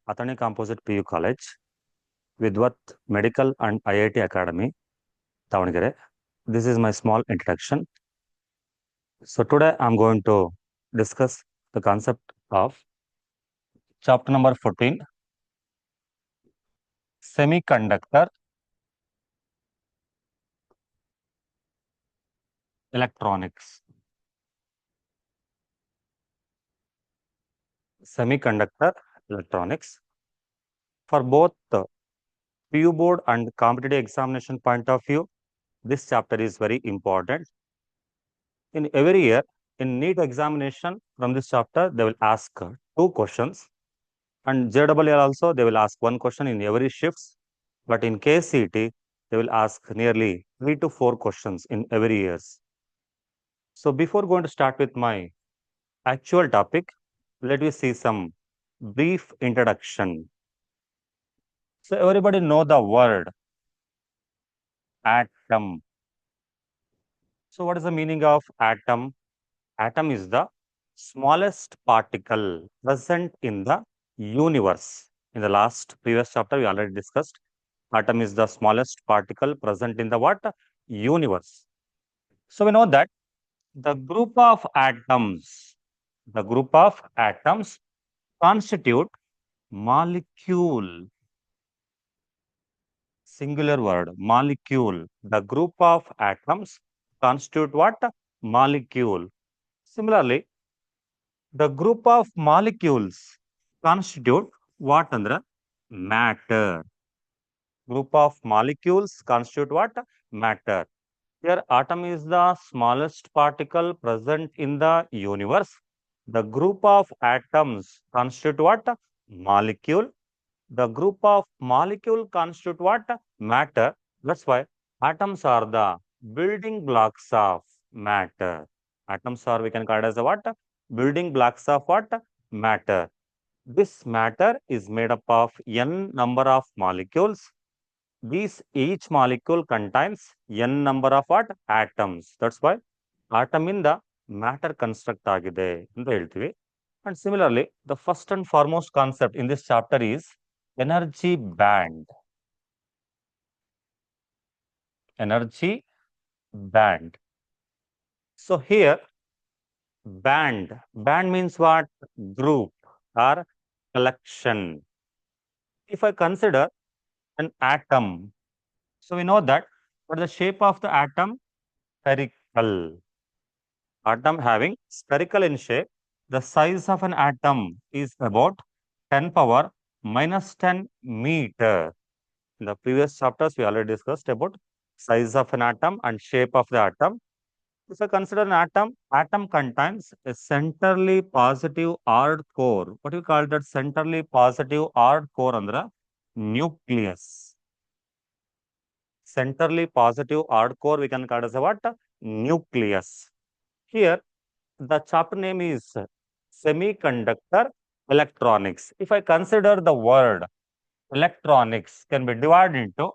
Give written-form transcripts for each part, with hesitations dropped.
Athani Composite PU College, Vidwat Medical and IIT Academy, Davangere. This is my small introduction. So today I'm going to discuss the concept of chapter number 14, Semiconductor Electronics. Semiconductor Electronics. For both the PU board and competitive examination point of view, this chapter is very important. In every year, in NEET examination from this chapter, they will ask two questions. And JEE also, they will ask one question in every shifts. But in KCET, they will ask nearly 3 to 4 questions in every years. So before going to start with my actual topic, let me see some brief introduction. So everybody know the word atom. So what is the meaning of atom? Atom is the smallest particle present in the universe. In the last previous chapter, we already discussed. Atom is the smallest particle present in the what? Universe. So we know that the group of atoms constitute molecule. Singular word, molecule. The group of atoms constitute what? Molecule. Similarly, the group of molecules constitute what, Andra? Matter. Group of molecules constitute what? Matter. Here, atom is the smallest particle present in the universe. The group of atoms constitute what? Molecule. The group of molecule constitute what? Matter. That's why atoms are the building blocks of matter. Atoms are, we can call it as a what? Building blocks of what? Matter. This matter is made up of n number of molecules. Each molecule contains n number of what? Atoms. That's why atom in the matter construct agide ಅಂತ ಹೇಳ್ತೀವಿ. And similarly, the first and foremost concept in this chapter is energy band. Energy band. So here, band means what? Group or collection. If I consider an atom, so we know that for the shape of the atom, spherical. Atom having spherical in shape, the size of an atom is about 10 power minus 10 meter. In the previous chapters, we already discussed about size of an atom and shape of the atom. If I consider an atom contains a centrally positive odd core. What do you call that centrally positive odd core, Andra? Nucleus. Centrally positive odd core, we can call it as a what? Nucleus. Here, the chapter name is Semiconductor Electronics. If I consider the word electronics can be divided into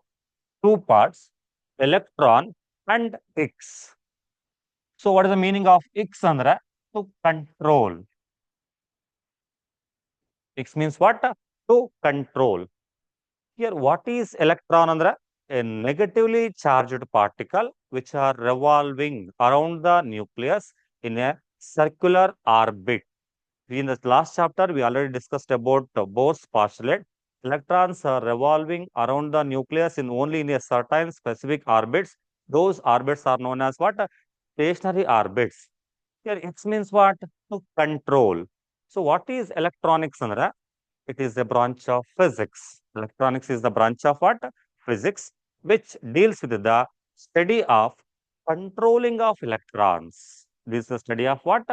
two parts, electron and X. So what is the meaning of X, Andra? To control. X means what? To control. Here, what is electron, Andra? A negatively charged particle which are revolving around the nucleus in a circular orbit. In the last chapter, we already discussed about Bohr's postulate. Electrons are revolving around the nucleus only in a certain specific orbits. Those orbits are known as what? Stationary orbits. Here, X means what? To control. So, what is electronics, Sandra? It is a branch of physics. Electronics is the branch of what? Physics, which deals with the study of controlling of electrons. This is the study of what?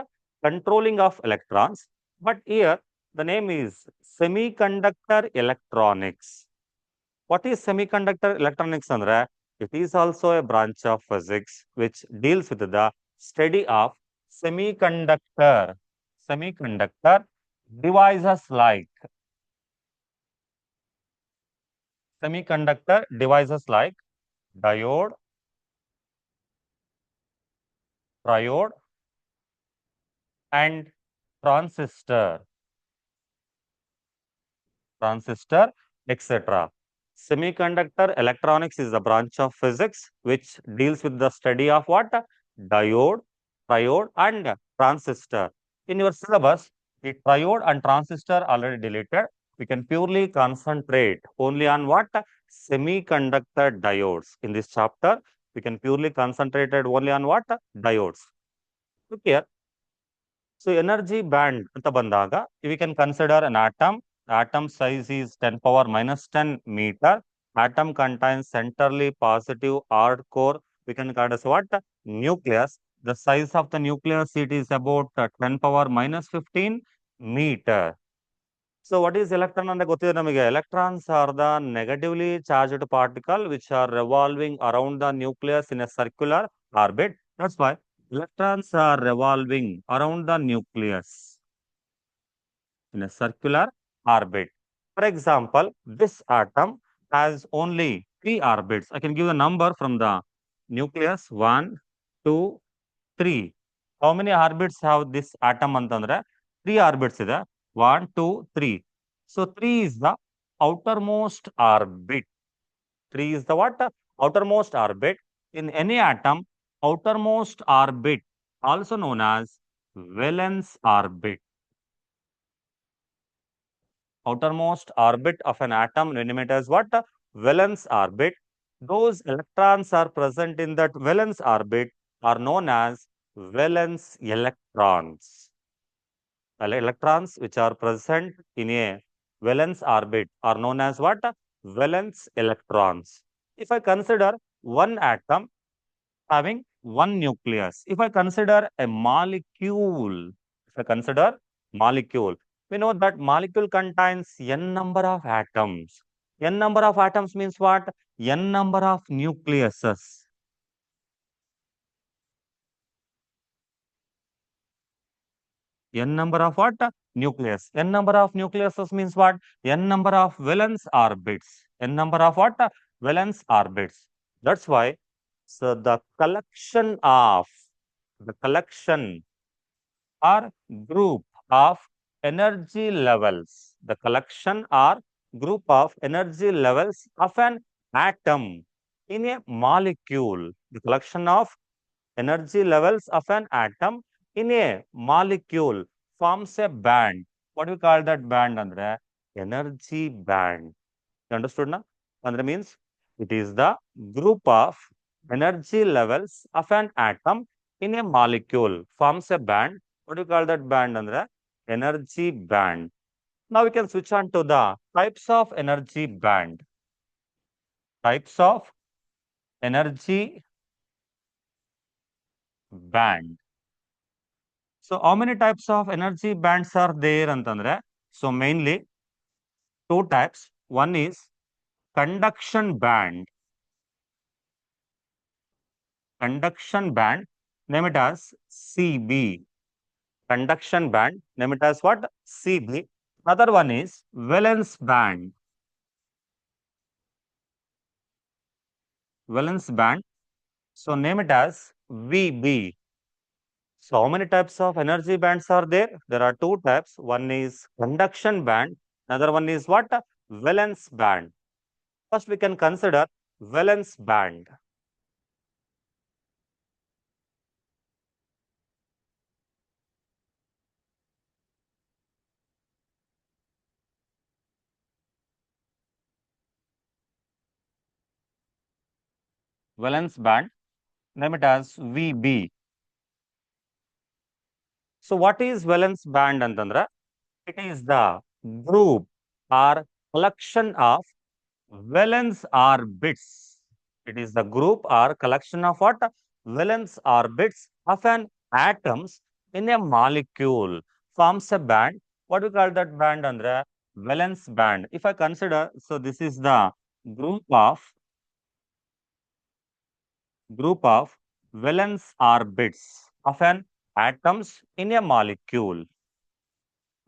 Controlling of electrons. But here, the name is semiconductor electronics. What is semiconductor electronics, Sandra? It is also a branch of physics which deals with the study of semiconductor devices like diode, triode, and transistor, transistor, etc. Semiconductor electronics is a branch of physics which deals with the study of what? Diode, triode, and transistor. In your syllabus, the triode and transistor already deleted. We can purely concentrate only on what? Semiconductor diodes. In this chapter, we can purely concentrated only on what? Diodes. Okay. So energy band anta bandaga, we can consider an atom. Atom size is 10 power minus 10 meter. Atom contains centrally positive hard core. We can call it as what? Nucleus. The size of the nucleus, it is about 10 power minus 15 meter. So what is electron ante gottide namage? Electrons are the negatively charged particle which are revolving around the nucleus in a circular orbit. That's why electrons are revolving around the nucleus in a circular orbit. For example, this atom has only 3 orbits. I can give a number from the nucleus: 1, 2, 3. How many orbits have this atom ಅಂತಂದ್ರೆ 3 orbits ಇದೆ. 1, 2, 3. So 3 is the outermost orbit. 3 is the what? Outermost orbit. In any atom, outermost orbit, also known as valence orbit. Outermost orbit of an atom denominated as what? Valence orbit. Those electrons are present in that valence orbit are known as valence electrons. Electrons which are present in a valence orbit are known as what? Valence electrons. If I consider one atom having one nucleus, if I consider a molecule, if I consider molecule, we know that molecule contains n number of atoms. N number of atoms means what? N number of nucleuses. N number of what? Nucleus. N number of nucleuses means what? N number of valence orbits. N number of what? Valence orbits. That's why, so the collection or group of energy levels, the collection or group of energy levels of an atom in a molecule, the collection of energy levels of an atom in a molecule forms a band. What do we call that band? Andre energy band. You understood now? Andre means it is the group of energy levels of an atom in a molecule forms a band. What do you call that band? Andre energy band. Now we can switch on to the types of energy band. Types of energy band. So how many types of energy bands are there antandre? So mainly two types. One is conduction band. Conduction band, name it as CB. Conduction band, name it as what? CB. Another one is valence band. Valence band. So name it as VB. So how many types of energy bands are there? There are two types. One is conduction band. Another one is what? Valence band. First, we can consider valence band. Valence band, name it as VB. So, what is valence band, Antandra? It is the group or collection of valence orbits. It is the group or collection of what? Valence orbits of an atoms in a molecule forms a band. What do we call that band, Andra? Valence band. If I consider, so this is the group of valence orbits of an atoms in a molecule.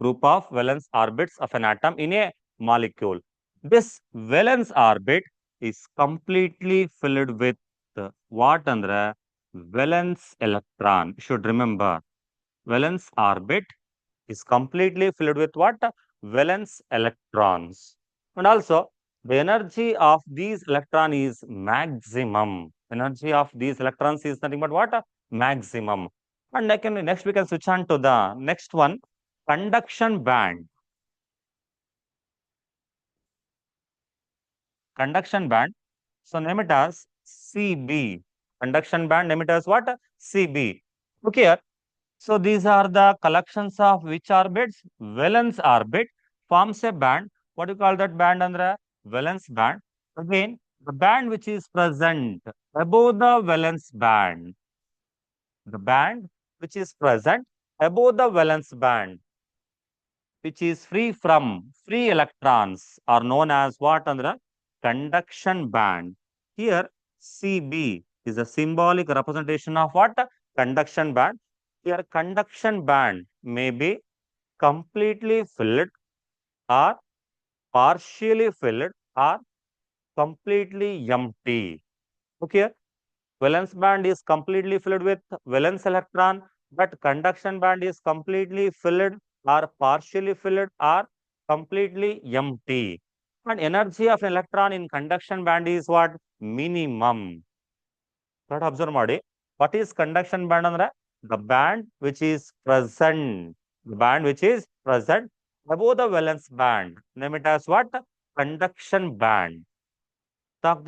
Group of valence orbits of an atom in a molecule. This valence orbit is completely filled with what, Andra? Valence electron. You should remember valence orbit is completely filled with what? Valence electrons. And also, the energy of these electrons is maximum. Energy of these electrons is nothing but what? Maximum. And next we can switch on to the next one, conduction band. Conduction band. So name it as CB. Conduction band, name it as what? CB. Okay. So these are the collections of which orbits? Valence orbit forms a band. What do you call that band, Andra? Valence band. Again, the band which is present above the valence band. The band which is present above the valence band, which is free from free electrons, are known as what, Andra? Conduction band. Here, CB is a symbolic representation of what? Conduction band. Here, conduction band may be completely filled or partially filled or completely empty. Okay, valence band is completely filled with valence electron, but conduction band is completely filled or partially filled or completely empty. And energy of an electron in conduction band is what? Minimum. But observe ಮಾಡಿ. What is conduction band ಅಂದ್ರೆ? The band which is present. The band which is present above the valence band. Name it as what? Conduction band. Talk.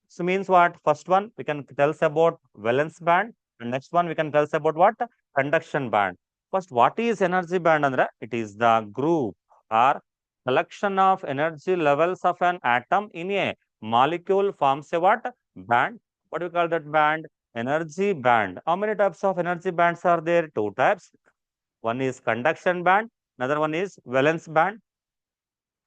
So means what? First one we can tell us about valence band, and next one we can tell us about what? Conduction band. First, what is energy band andre? It is the group or collection of energy levels of an atom in a molecule forms a what? Band. What do we call that band? Energy band. How many types of energy bands are there? Two types. One is conduction band, another one is valence band.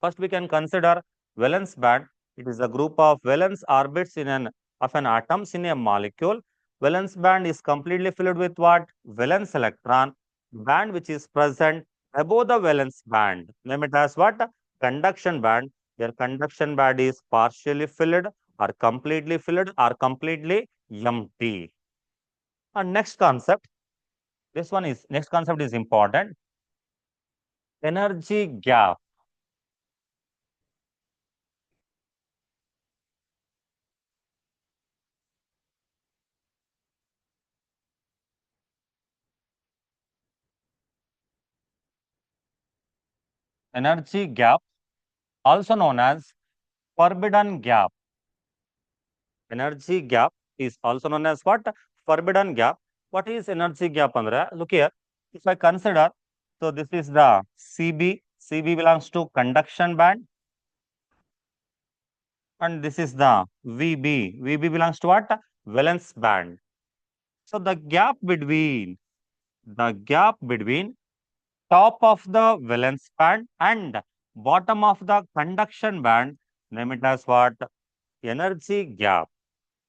First, we can consider valence band. It is a group of valence orbits of an atoms in a molecule. Valence band is completely filled with what? Valence electron. Band which is present above the valence band. Name it as what? Conduction band. Your conduction band is partially filled or completely filled or completely empty. And next concept. Next concept is important. Energy gap. Energy gap, also known as forbidden gap. Energy gap is also known as what? Forbidden gap. What is energy gap, Andra? Look here. If I consider, so this is the CB. CB belongs to conduction band, and this is the VB. VB belongs to what? Valence band. So the gap between top of the valence band and bottom of the conduction band, name it as what? Energy gap.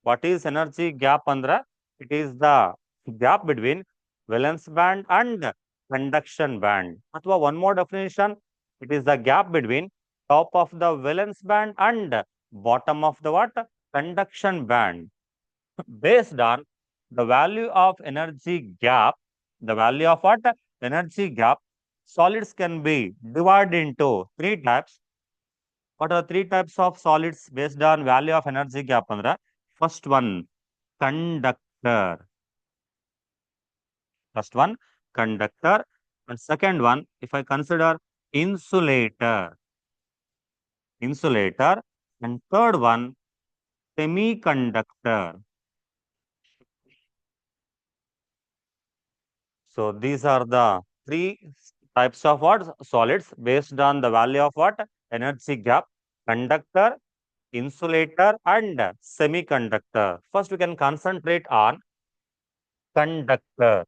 What is energy gap, Andra? It is the gap between valence band and conduction band. Athwa one more definition, it is the gap between top of the valence band and bottom of the what? Conduction band. Based on the value of energy gap, the value of what? Energy gap, solids can be divided into three types. What are three types of solids based on value of energy gap, Andra? First one, conductor. First one, conductor. And second one, if I consider insulator, insulator. And third one, semiconductor. So these are the three types of what? Solids based on the value of what? Energy gap, conductor, insulator, and semiconductor. First, we can concentrate on conductor.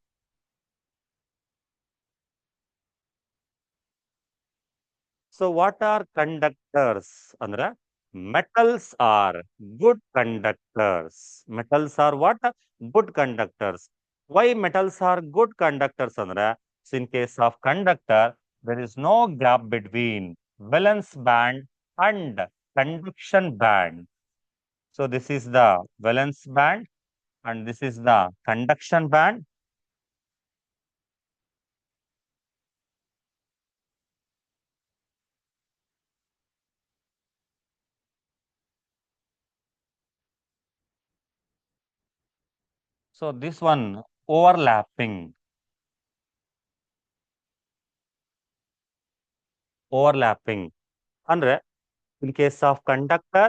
So, what are conductors, Andra? Metals are good conductors. Metals are what? Good conductors. Why metals are good conductors, Andra? So, in case of conductor, there is no gap between valence band and conduction band. So, this is the valence band and this is the conduction band. So this one overlapping, overlapping. ಅಂದ್ರೆ in case of conductor,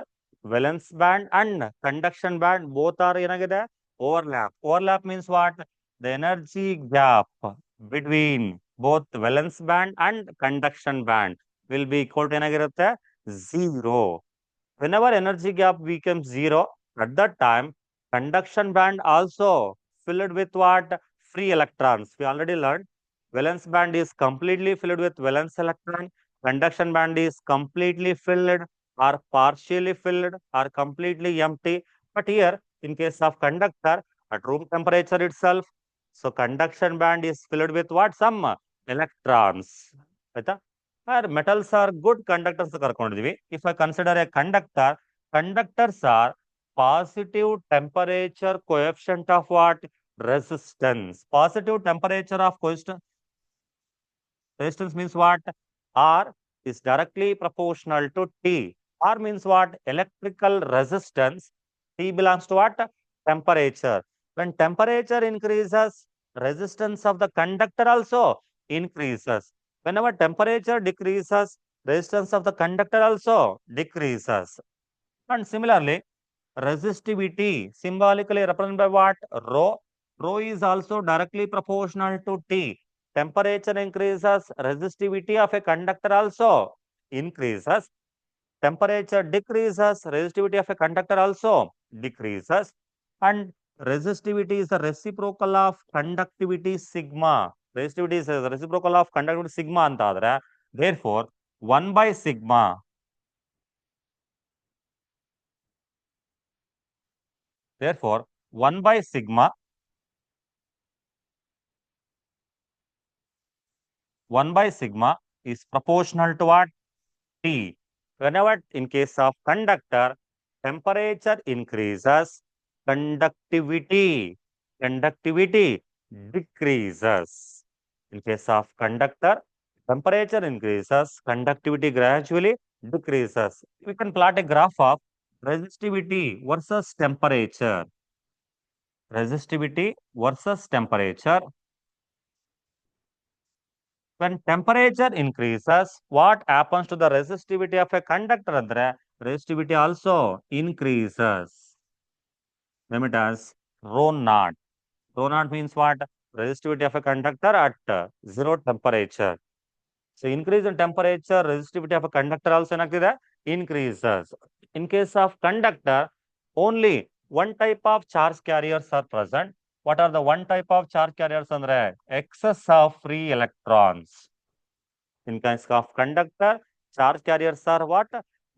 valence band and conduction band both are ಏನಾಗಿದೆ overlap. Overlap means what? The energy gap between both valence band and conduction band will be equal to ಏನಾಗಿರುತ್ತೆ zero. Whenever energy gap becomes zero, at that time, conduction band also filled with what? Free electrons. We already learned valence band is completely filled with valence electron. Conduction band is completely filled or partially filled or completely empty. But here, in case of conductor, at room temperature itself, so conduction band is filled with what? Some electrons. ಆಯ್ತಾ metals are good conductors ಕರ್ಕೊಂಡಿದ್ವಿ. If I consider a conductor, conductors are positive temperature coefficient of what? Resistance. Positive temperature of resistance means what? R is directly proportional to T. R means what? Electrical resistance. T belongs to what? Temperature. When temperature increases, resistance of the conductor also increases. Whenever temperature decreases, resistance of the conductor also decreases. And similarly, resistivity symbolically represented by what? Rho. Rho is also directly proportional to T. Temperature increases, resistivity of a conductor also increases. Temperature decreases, resistivity of a conductor also decreases. And resistivity is the reciprocal of conductivity sigma. Resistivity is the reciprocal of conductivity sigma antadre. Therefore, 1 by sigma. Therefore, 1 by sigma 1 by sigma is proportional to what? T. Whenever in case of conductor, temperature increases, conductivity decreases. In case of conductor, temperature increases, conductivity gradually decreases. We can plot a graph of resistivity versus temperature. Resistivity versus temperature. When temperature increases, what happens to the resistivity of a conductor? Andre, resistivity also increases. Name it as rho naught. Rho naught means what? Resistivity of a conductor at zero temperature. So increase in temperature, resistivity of a conductor also increases. In case of conductor, only one type of charge carriers are present. What are the one type of charge carriers? Andre, excess of free electrons. In case of conductor, charge carriers are what?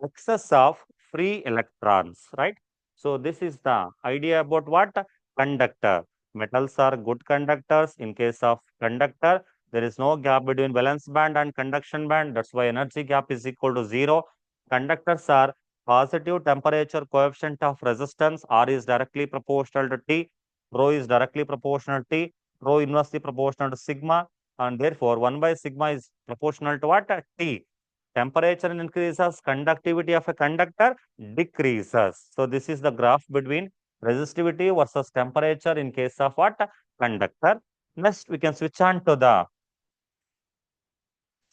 Excess of free electrons, right? So this is the idea about what? Conductor. Metals are good conductors. In case of conductor, there is no gap between valence band and conduction band. That's why energy gap is equal to zero. Conductors are positive temperature coefficient of resistance. R is directly proportional to T. Rho is directly proportional to T. Rho inversely proportional to sigma, and therefore 1 by sigma is proportional to what? T. Temperature increases, conductivity of a conductor decreases. So this is the graph between resistivity versus temperature in case of what? Conductor. Next, we can switch on to the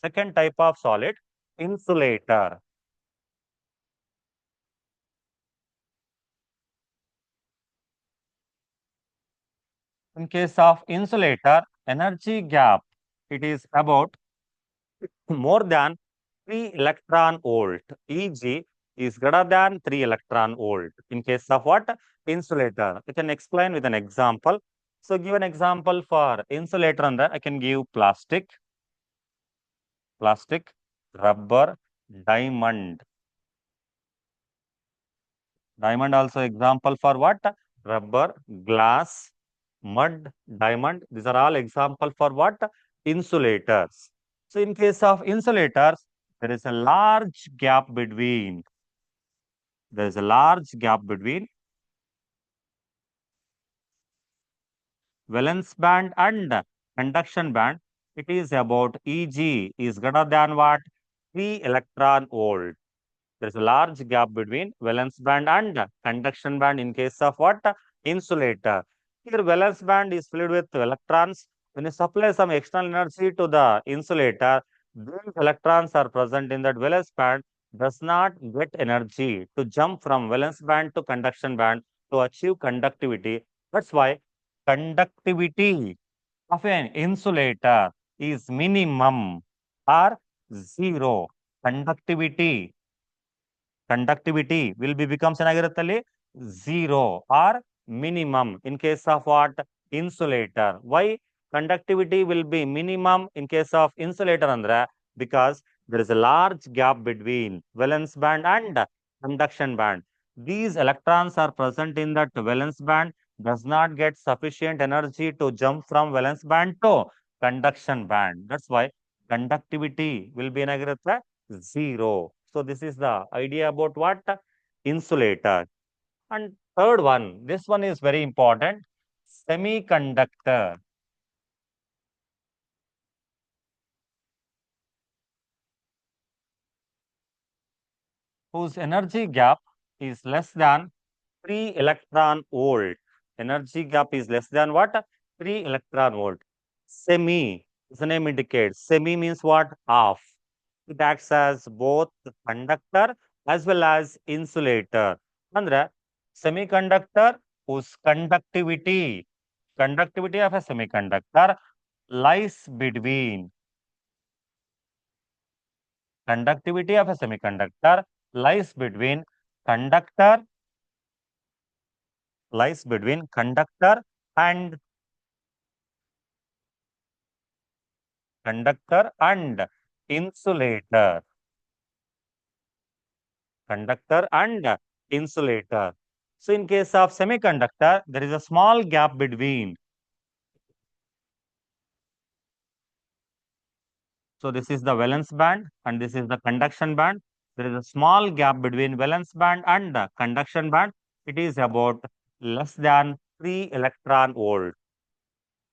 second type of solid, insulator. In case of insulator, energy gap, it is about more than 3 electron volt, e.g. is greater than 3 electron volt. In case of what? Insulator. You can explain with an example. So give an example for insulator and I can give plastic, rubber, diamond. Diamond also example for what? Rubber, glass, mud, diamond. These are all example for what? Insulators. So in case of insulators, there is a large gap between valence band and conduction band. It is about Eg is greater than what? 3 electron volt. There is a large gap between valence band and conduction band in case of what? Insulator. Here, valence band is filled with electrons. When you supply some external energy to the insulator, these electrons are present in that valence band, does not get energy to jump from valence band to conduction band to achieve conductivity. That's why conductivity of an insulator is minimum or zero. Conductivity will be becomes ಏನಾಗಿರುತ್ತಲ್ಲಿ zero or minimum in case of what insulator. Why conductivity will be minimum in case of insulator andre because there is a large gap between valence band and conduction band. These electrons are present in that valence band, does not get sufficient energy to jump from valence band to conduction band. That's why conductivity will be ಏನಾಗಿರುತ್ತೆ zero. So this is the idea about what insulator. And third one, this one is very important, semiconductor, whose energy gap is less than 3 electron volt. Energy gap is less than what? 3 electron volt. Semi, the name indicates. Semi means what? Half. It acts as both conductor as well as insulator. ಅಂದ್ರೆ semiconductor whose conductivity of a semiconductor lies between conductivity of a semiconductor lies between conductor conductor and insulator. Conductor and insulator. So in case of semiconductor, there is a small gap between. So this is the valence band and this is the conduction band. There is a small gap between valence band and the conduction band. It is about less than 3 electron volt.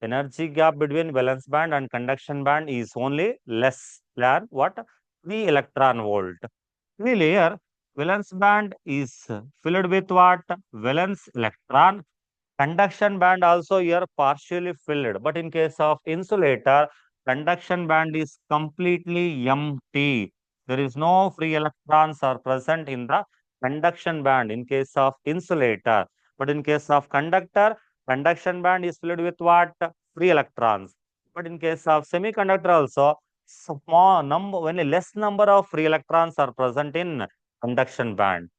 Energy gap between valence band and conduction band is only less than what? 3 electron volt. Really here, valence band is filled with what? Valence electron. Conduction band also here partially filled. But in case of insulator, conduction band is completely empty. There is no free electrons are present in the conduction band in case of insulator. But in case of conductor, conduction band is filled with what? Free electrons. But in case of semiconductor also, small number, only less number of free electrons are present in conduction band.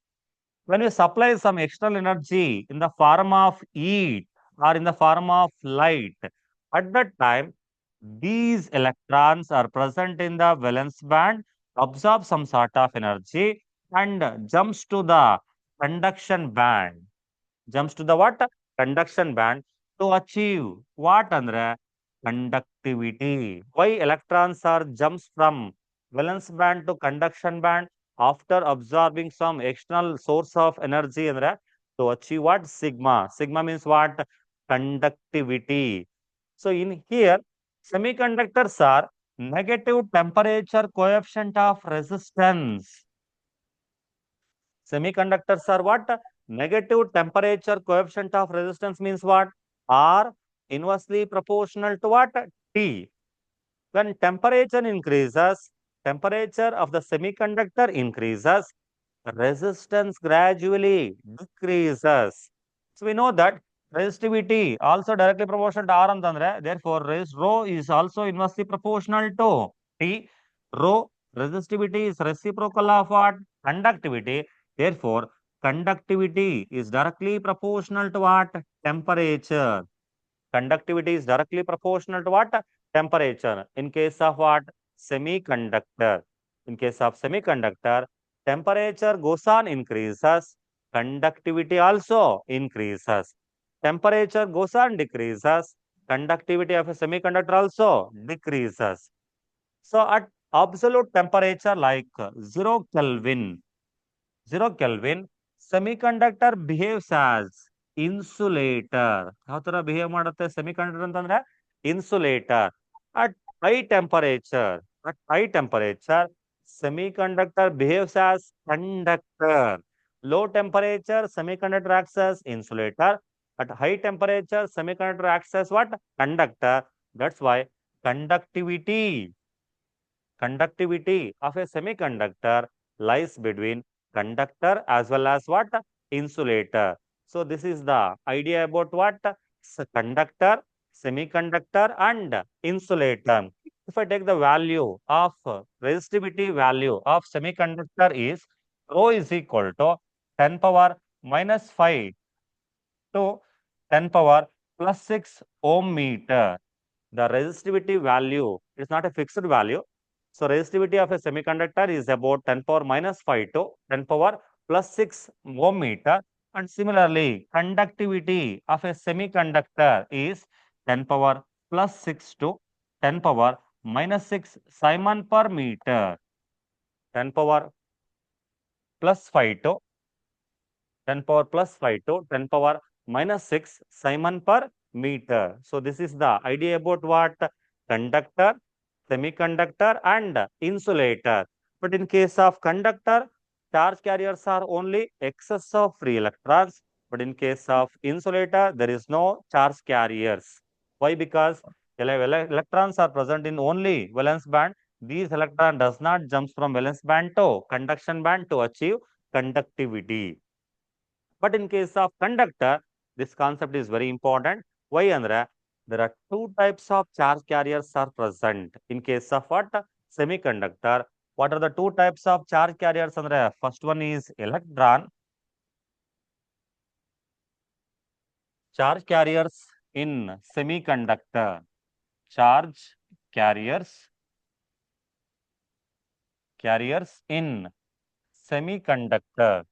When you supply some external energy in the form of heat or in the form of light, at that time, these electrons are present in the valence band, absorb some sort of energy and jumps to the conduction band. Jumps to the what? Conduction band to achieve what andre conductivity. Why electrons are jumps from valence band to conduction band after absorbing some external source of energy andre to achieve what? Sigma. Sigma means what? Conductivity. So in here, semiconductors are negative temperature coefficient of resistance. Semiconductors are what? Negative temperature coefficient of resistance means what? R inversely proportional to what? T. When temperature increases, temperature of the semiconductor increases, resistance gradually decreases. So we know that resistivity also directly proportional to R antandre. Therefore, rho is also inversely proportional to T. Rho resistivity is reciprocal of what? Conductivity. Therefore, conductivity is directly proportional to what? Temperature. Conductivity is directly proportional to what? Temperature. In case of what? Semiconductor. In case of semiconductor, temperature goes on increases, conductivity also increases. Temperature goes on decreases, conductivity of a semiconductor also decreases. So at absolute temperature like 0 Kelvin, 0 Kelvin, semiconductor behaves as insulator. ಯಾವ ತರ behave ಮಾಡುತ್ತೆ semiconductor ಅಂತಂದ್ರೆ insulator. At high temperature, semiconductor behaves as conductor. Low temperature, semiconductor acts as insulator. At high temperature, semiconductor acts as what? Conductor. That's why conductivity conductivity of a semiconductor lies between conductor as well as what? Insulator. So this is the idea about what? Conductor, semiconductor and insulator. If I take the value of resistivity value of semiconductor is rho is equal to 10 power minus 5 to 10 power plus 6 ohm meter. The resistivity value is not a fixed value. So resistivity of a semiconductor is about 10 power minus 5 to 10 power plus 6 ohm meter. And similarly, conductivity of a semiconductor is 10 power plus 6 to 10 power minus 6 Simon per meter. 10 power plus 5 to 10 power plus 5 to 10 power minus 6 Simon per meter. So this is the idea about what? Conductor, semiconductor and insulator. But in case of conductor, charge carriers are only excess of free electrons. But in case of insulator, there is no charge carriers. Why? Because electrons are present in only valence band. These electron does not jump from valence band to conduction band to achieve conductivity. But in case of conductor, this concept is very important. Why, Andra? There are two types of charge carriers are present. In case of what? Semiconductor. What are the two types of charge carriers, Andra? First one is electron. Charge carriers in semiconductor. Charge carriers. Carriers in semiconductor.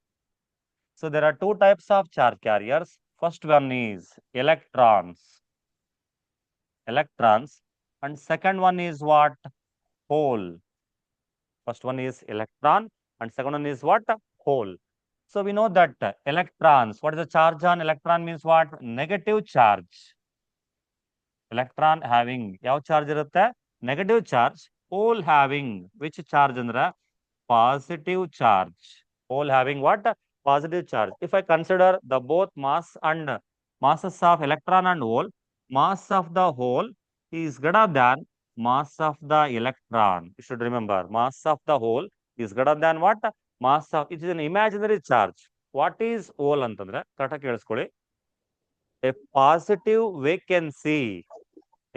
So there are two types of charge carriers. First one is electrons. Electrons. And second one is what? Hole. First one is electron and second one is what? Hole. So we know that electrons, what is the charge on electron means what? Negative charge. Electron having ಯಾವ charge ಇರುತ್ತೆ? Negative charge. Hole having which charge ಅಂದ್ರೆ? Positive charge. Hole having what? Positive charge. If I consider the both mass and masses of electron and hole, mass of the hole is greater than mass of the electron. You should remember, mass of the hole is greater than what? Mass of, it is an imaginary charge. What is hole ಅಂತಂದ್ರೆ ಕರೆಕ್ಟಾಗಿ ಕೇಳಿಸ್ಕೊಳ್ಳಿ. A positive vacancy,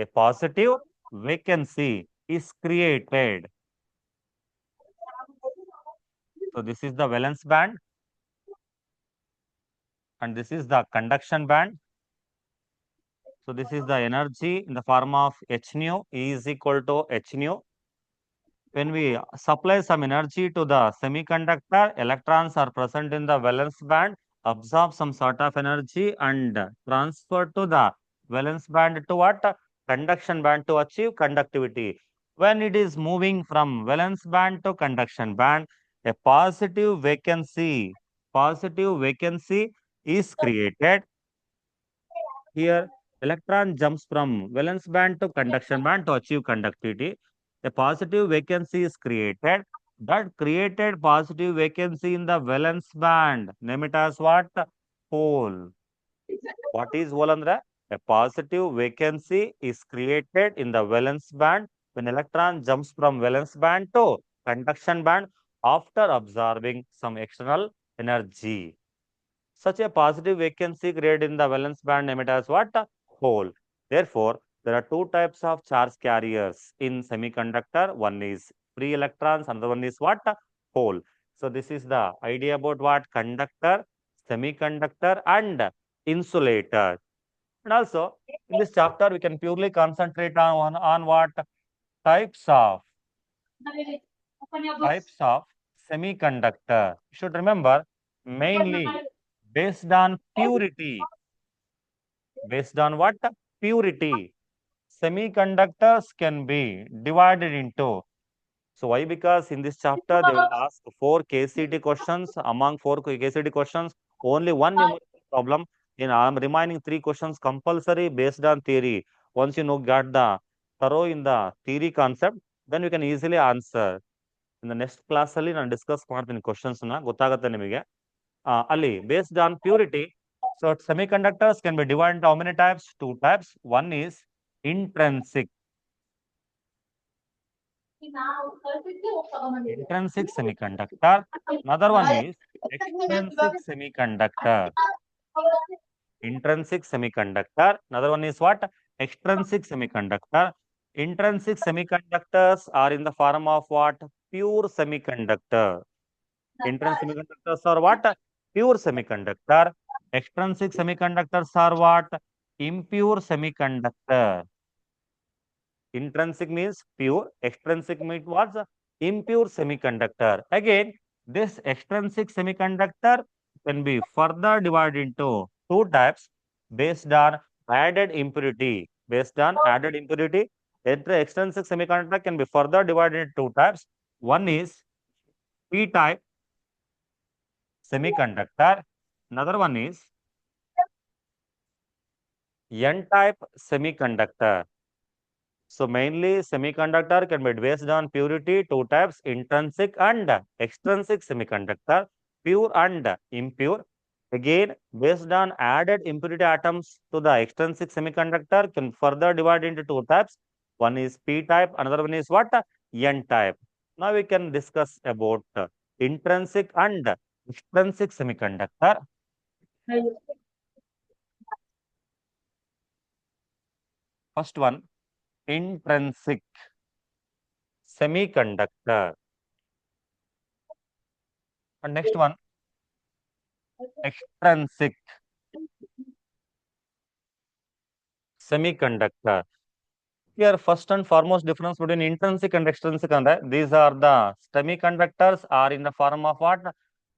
a positive vacancy is created. So this is the valence band and this is the conduction band. So this is the energy in the form of h nu E is equal to h nu. When we supply some energy to the semiconductor, electrons are present in the valence band, absorb some sort of energy and transfer to the valence band to what? Conduction band to achieve conductivity. When it is moving from valence band to conduction band, a positive vacancy is created. Here, electron jumps from valence band to conduction band to achieve conductivity. A positive vacancy is created. That created positive vacancy in the valence band, name it as what? Hole. What is hole andre? A positive vacancy is created in the valence band when electron jumps from valence band to conduction band after absorbing some external energy. Such a positive vacancy created in the valence band name it as what? Hole. Therefore, there are two types of charge carriers in semiconductor. One is free electrons, another one is what? Hole. So this is the idea about what? Conductor, semiconductor and insulator. And also in this chapter we can purely concentrate on what? Types of semiconductor. You should remember mainly based on purity. Based on what? Purity. Semiconductors can be divided into. So why? Because in this chapter they will ask 4 KCT questions. Among 4 KCT questions, only one numerical problem. In remaining 3 questions compulsory based on theory. Once you know got the thorough in the theory concept, then you can easily answer. In the next class ಅಲ್ಲಿ ನಾನು discuss ಮಾಡ್ತೀನಿ questions ನ ಗೊತ್ತಾಗುತ್ತೆ ನಿಮಗೆ ಅಲ್ಲಿ based on purity So semiconductors can be divided into how many types? Two types. One is intrinsic. Intrinsic semiconductor. Another one is extrinsic semiconductor. Intrinsic semiconductor. Another one is what? Extrinsic semiconductor. Intrinsic semiconductors are in the form of what? Pure semiconductor. Intrinsic semiconductors are what? Pure semiconductor. Extrinsic semiconductors are what? Impure semiconductor. Intrinsic means pure, extrinsic means what? Impure semiconductor. Again, this extrinsic semiconductor can be further divided into two types based on added impurity. Based on added impurity, the extrinsic semiconductor can be further divided into two types. One is P-type semiconductor. Another one is N-type semiconductor. So mainly semiconductor can be based on purity, two types, intrinsic and extrinsic semiconductor, pure and impure. Again, based on added impurity atoms to the extrinsic semiconductor can further divide into two types. One is P-type, another one is what? N-type. Now we can discuss about intrinsic and extrinsic semiconductor. First one, intrinsic semiconductor. And next one, extrinsic semiconductor. Here, first and foremost difference between intrinsic and extrinsic, and these are the semiconductors are in the form of what?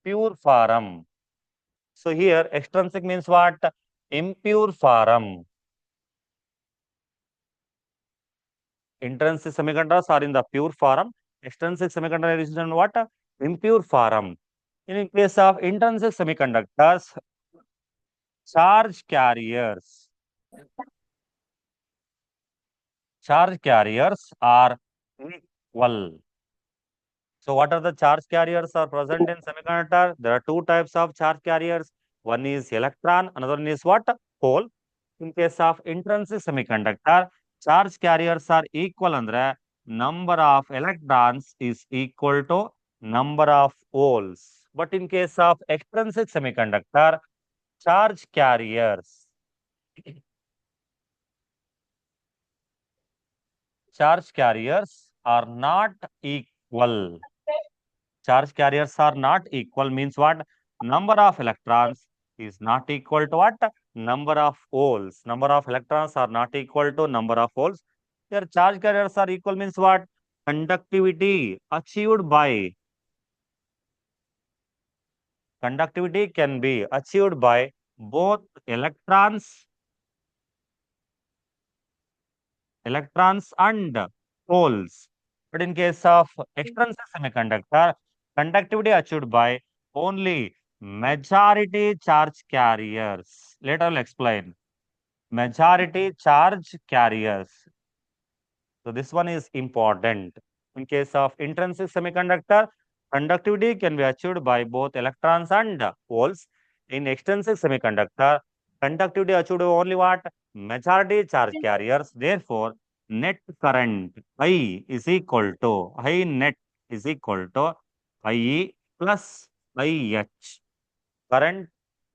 Pure form. So here, extrinsic means what? Impure form. Intrinsic semiconductors are in the pure form. Extrinsic semiconductor is in what? Impure form. In case of intrinsic semiconductors, charge carriers. Charge carriers are equal. So what are the charge carriers are present in semiconductor? There are two types of charge carriers. One is electron, another one is what? Hole. In case of intrinsic semiconductor, charge carriers are equal andre number of electrons is equal to number of holes. But in case of extrinsic semiconductor, charge carriers charge carriers are not equal. Charge carriers are not equal means what? Number of electrons is not equal to what? Number of holes. Number of electrons are not equal to number of holes. Here charge carriers are equal means what? Conductivity can be achieved by both electrons and holes. But in case of extrinsic semiconductor, conductivity achieved by only majority charge carriers. Later I will explain. Majority charge carriers. So this one is important. In case of intrinsic semiconductor, conductivity can be achieved by both electrons and holes. In extrinsic semiconductor, conductivity achieved by only what? Majority charge carriers. Therefore, net current I is equal to I net is equal to IE plus IH. Current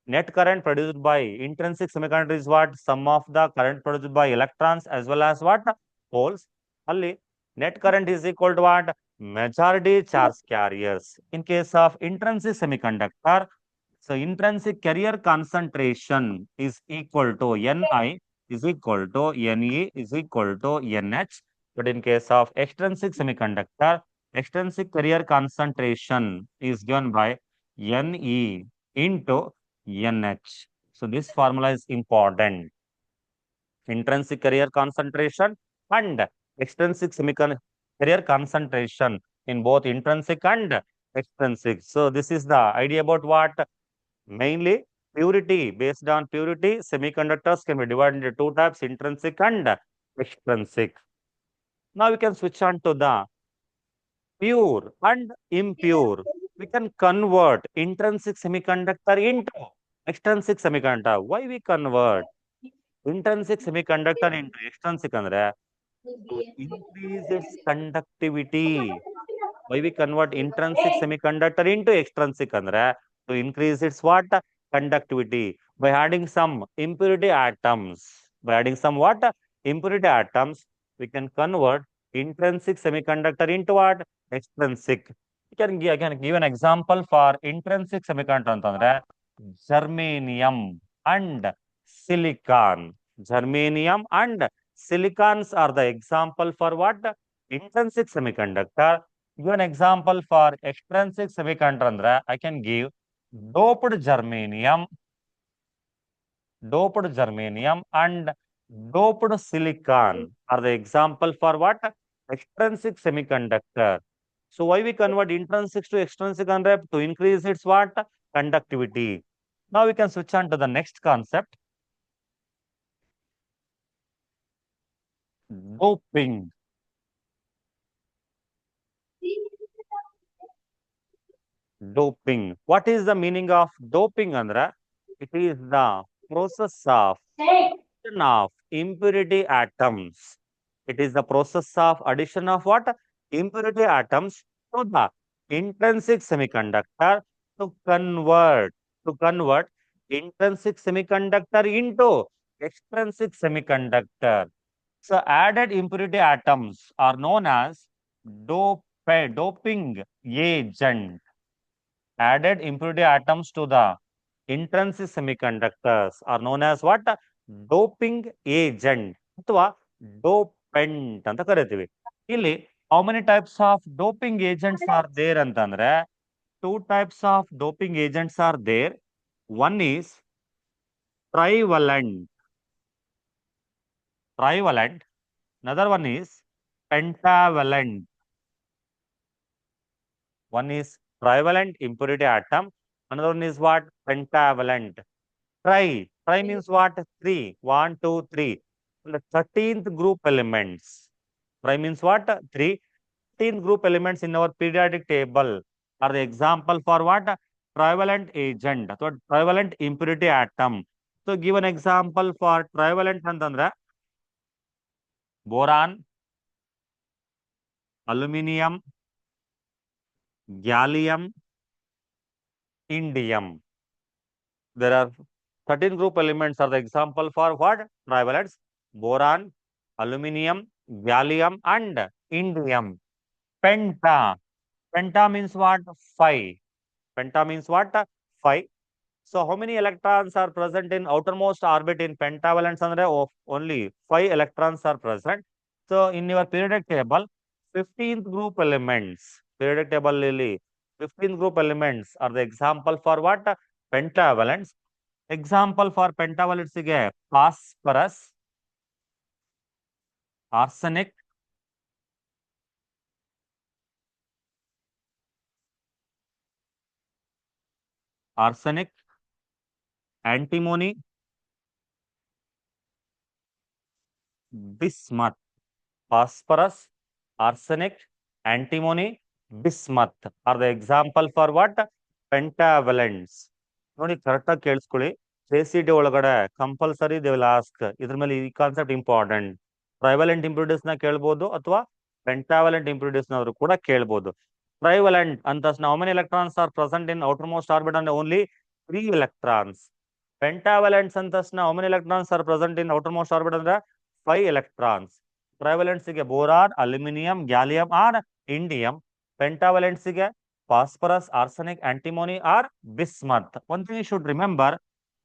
Net current produced by intrinsic semiconductor is what? Sum of the current produced by electrons as well as what? Holes. Only net current is equal to what? Majority charge carriers. In case of intrinsic semiconductor, so intrinsic carrier concentration is equal to Ni is equal to Ne is equal to Nh. But in case of extrinsic semiconductor, extrinsic carrier concentration is given by Ne into NH. So this formula is important. Intrinsic carrier concentration and extrinsic semiconductor carrier concentration in both intrinsic and extrinsic. So this is the idea about what? Mainly purity. Based on purity, semiconductors can be divided into two types, intrinsic and extrinsic. Now we can switch on to the pure and impure. We can convert intrinsic semiconductor into extrinsic semiconductor. Why we convert intrinsic semiconductor into extrinsic andre to increase its conductivity. Why we convert intrinsic semiconductor into extrinsic andre to increase its what? Conductivity. By adding some impurity atoms. By adding some what? Impurity atoms, we can convert intrinsic semiconductor into what? Extrinsic. I can give an example for intrinsic semiconductor ಅಂತಂದ್ರೆ germanium and silicon. Germanium and silicons are the example for what? Intrinsic semiconductor. Give an example for extrinsic semiconductor ಅಂದ್ರೆ I can give doped germanium and doped silicon are the example for what? Extrinsic semiconductor. So why we convert intrinsic to extrinsic andre to increase its what? Conductivity. Now we can switch on to the next concept, doping. Doping. What is the meaning of doping, Andra? It is the process of addition of impurity atoms. It is the process of addition of what? Impurity atoms to the intrinsic semiconductor to convert intrinsic semiconductor into extrinsic semiconductor. So added impurity atoms are known as doping agent. Added impurity atoms to the intrinsic semiconductors are known as what? Doping agent ಅಥವಾ dopant ಅಂತ ಕರಿತೀವಿ. ಇಲ್ಲಿ how many types of doping agents are there ಅಂತಂದ್ರೆ two types of doping agents are there. One is trivalent. Another one is pentavalent. One is trivalent impurity atom. Another one is what? Pentavalent. Tri means what? Three. 1, 2, 3. The 13th group elements. Tri means what? 3. 13th group elements in our periodic table are the example for what? Trivalent agent. So trivalent impurity atom. So give an example for trivalent antandra boron, aluminum, gallium, indium. There are 13 group elements are the example for what? Trivalents. Boron, aluminum, gallium, and indium. Penta. Penta means what? 5. Penta means what? 5. So how many electrons are present in outermost orbit in pentavalent? Only 5 electrons are present. So in your periodic table, 15th group elements. Periodic table lily. 15th group elements are the example for what? Pentavalents. Example for pentavalents ige phosphorus, arsenic, antimony, bismuth. Phosphorus, arsenic, antimony, bismuth are the example for what? Pentavalents. ನೋಡಿ ಕರೆಕ್ಟಾಗಿ ಕೇಳಿಸ್ಕೊಳ್ಳಿ. JCT ಒಳಗಡೆ compulsory they will ask ಇದ್ರ ಮೇಲೆ ಈ concept important. ಟ್ರೈವಲೆಂಟ್ impurities ನ ಕೇಳ್ಬೋದು ಅಥವಾ ಪೆಂಟಾವಲೆಂಟ್ ಇಂಪ್ಯೂರಿಟೀಸ್ ನವರು ಕೂಡ ಕೇಳ್ಬೋದು. ಟ್ರೈವಲೆಂಟ್ ಅಂತ how many electrons are present in outermost orbit and only 3 electrons. Pentavalents ಅಂತ how many electrons are present in outermost orbit ಅಂದ್ರೆ 5 electrons. Trivalents ಗೆ boron, aluminum, gallium or indium. Pentavalents ಗೆ phosphorus, arsenic, antimony or bismuth. One thing you should remember,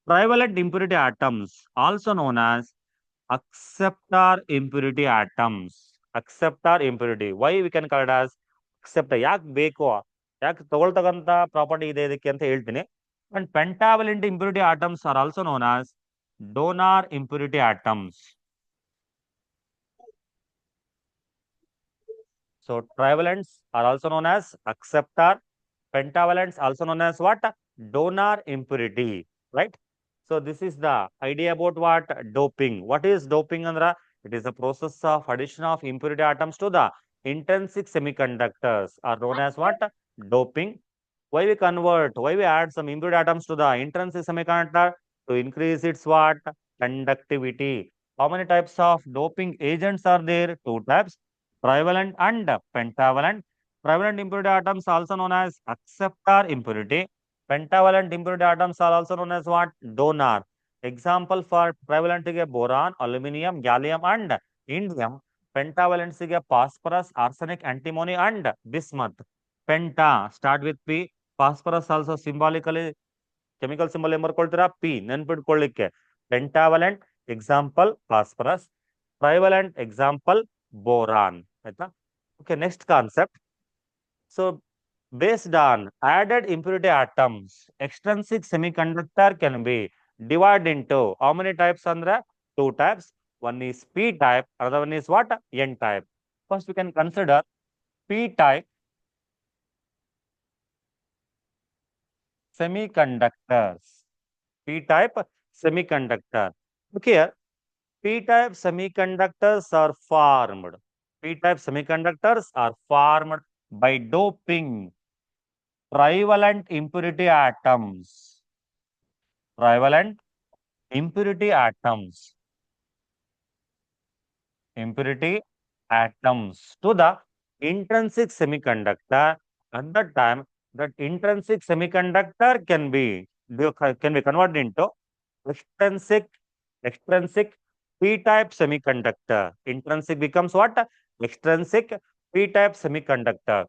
trivalent impurity atoms also known as acceptor impurity atoms. Acceptor impurity. Why we can call it as acceptor? ಯಾಕೆ ಬೇಕು, ಯಾಕೆ ತಗೊಳ್ತಕ್ಕಂಥ property ಇದೆ ಇದಕ್ಕೆ ಅಂತ ಹೇಳ್ತೀನಿ. And pentavalent impurity atoms are also known as donor impurity atoms. So trivalents are also known as acceptor. Pentavalents also known as what? Donor impurity, right? So this is the idea about what? Doping. What is doping, Andra? It is the process of addition of impurity atoms to the intrinsic semiconductors are known as what? Doping. Why we convert? Why we add some impurity atoms to the intrinsic semiconductor? To increase its what? Conductivity. How many types of doping agents are there? Two types, trivalent and pentavalent. Trivalent impurity atoms also known as acceptor impurity. Pentavalent impurity atoms are also known as what? Donor. Example for trivalent ಗೆ boron, aluminum, gallium and indium. Pentavalent ಗೆ phosphorus, arsenic, antimony and bismuth. Penta start with P. Phosphorus also symbolically chemical symbol ಏನ್ ಬರ್ಕೊಳ್ತೀರಾ P ನೆನ್ಪಿಟ್ಕೊಳ್ಳಿಕ್ಕೆ. Pentavalent example phosphorus, trivalent example boron. ಆಯ್ತಾ? Okay, next concept. So based on added impurity atoms, extrinsic semiconductor can be divided into how many types andre? Two types. One is P type, another one is what? N type. First we can consider P type semiconductors. P-type semiconductor. Look here, P-type semiconductors are formed. P-type semiconductors are formed by doping trivalent impurity atoms. Trivalent impurity atoms. Impurity atoms to the intrinsic semiconductor. At that time, that intrinsic semiconductor can be converted into extrinsic p-type semiconductor. Intrinsic becomes what? Extrinsic p-type semiconductor.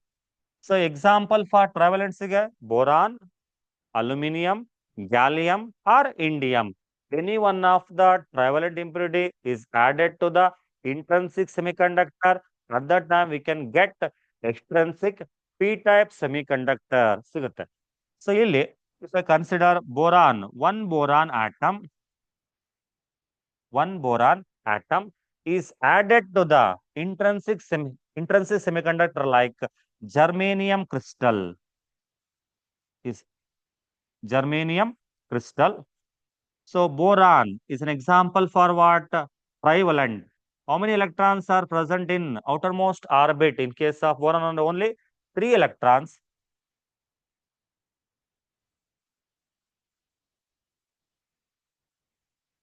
So example for trivalents ಗೆ boron, aluminum, gallium or indium. Any one of the trivalent impurity is added to the intrinsic semiconductor. At that time we can get extrinsic p-type semiconductor ಸಿಗುತ್ತೆ. So ಇಲ್ಲಿ if I consider boron, one boron atom is added to the intrinsic semiconductor like germanium crystal. Is germanium crystal. So boron is an example for what? Trivalent. How many electrons are present in outermost orbit? In case of boron, only 3 electrons.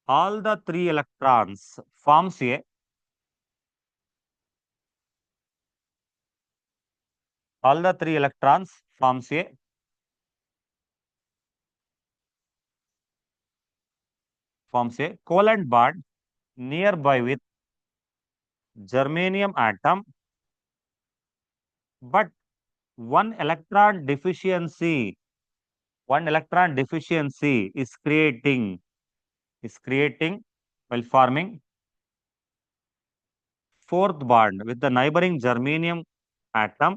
All the 3 electrons forms a covalent bond nearby with germanium atom, but one electron deficiency is creating while forming fourth bond with the neighboring germanium atom.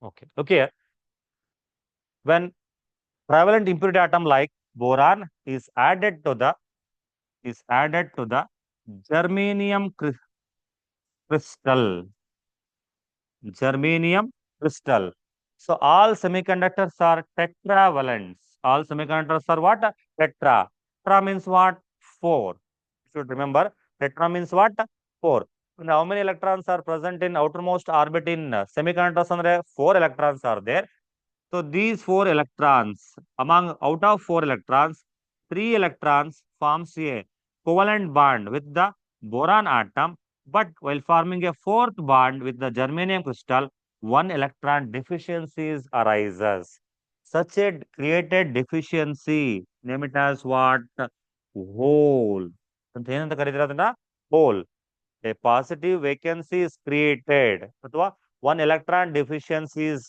Okay. Okay. When prevalent impurity atom like boron is added to the germanium crystal. Germanium crystal. So all semiconductors are tetravalents. All semiconductors are what? Tetra. Tetra means what? 4. You should remember. Tetra means what? 4. And how many electrons are present in outermost orbit in semiconductors? Andre 4 electrons are there. So these 4 electrons, out of 4 electrons, 3 electrons forms a covalent bond with the boron atom, but while forming a fourth bond with the germanium crystal, one electron deficiency arises. Such a created deficiency, name it as what? Hole. ಅಂತ ಏನಂತ ಕರೀತೀರ ಅದನ್ನ? Hole. A positive vacancy is created. ಅಥವಾ one electron deficiency is